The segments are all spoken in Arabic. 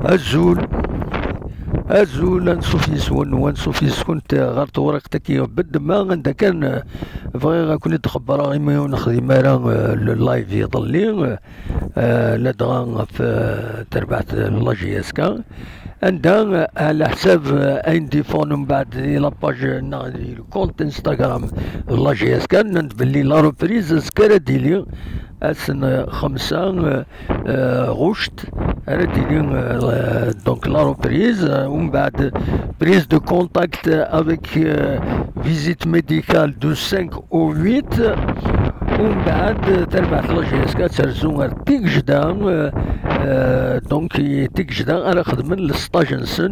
الزول الزول نشوف يسون ونشوف يسكن غير ورقتك يبد ما عندها كان بغي كون تخبر غيما ونخدم راه اللايف يضلي لا دغا في تربعت لاجي اسكا عندها على حساب عندي فون من بعد لاباج الكونت انستغرام لاجي اسكا نبلي لا روبريز سكرا ديلي السنة 5 غشت رديني دونك لا روبريز ومن بعد بريز دو كونتاكت افيك فيزيت ميديكال دو 5 او 8 ومن بعد تربعت لاجيسكا ترزو تيك جدا دونك تيك جدا انا خدمن لسطاج نسن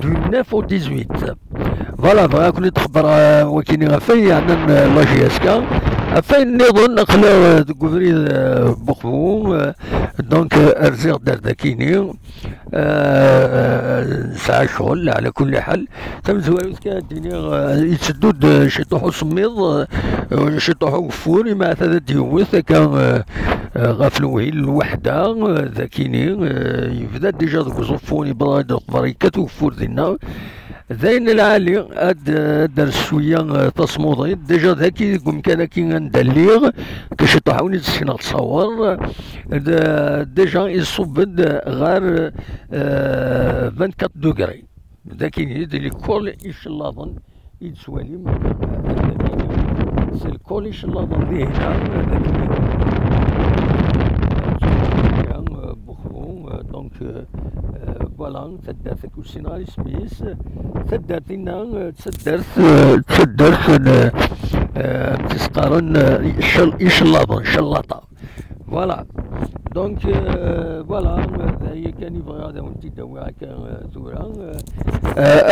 دو 9 او 18 فوالا بغا كون تخبر وكيني غفاي عندنا لاجيسكا فين نظن نقلا دكوفري بوخبو دونك ارزيغ دار داكيني ساعة شغل على كل حال تم زوالوت كاديني يتسدود شطوحو سميض شطوحو فوري مع ثلاث يوث كان غافلوه الوحدة ذاكيني يبدا ديجا دوك زوفوني بريكاتو فور دينا زين العالي دار شويه تصمودي ديجا ذاكي كان كي ندليغ كاش يطيحوني تسكن تصور ديجا يصبد غير 24 دوغري ذاكي يدير الكل يشلاضن يتسوالي سي الكل يشلاضن دي هنا بوخو دونك فوالا تدارت السيناريو سميس تدارتنا تدارت تسقارن يشلاضن شلاطه فوالا دونك فوالا هي كان يبغي هذا وانت تدوي هكا ثورة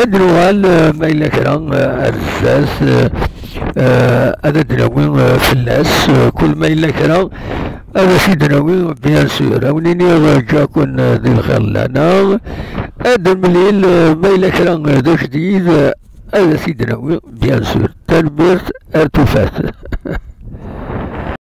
ادروها ما الا كرا الزاز هذا دراوي فلاس كل ما الا كرا هذا سي دراوي بيان سور ونيني جاكون ذي الخير لنا هذا المليل ما الا كرا هذا جديد هذا سي دراوي بيان سور تنبيرت ارتفات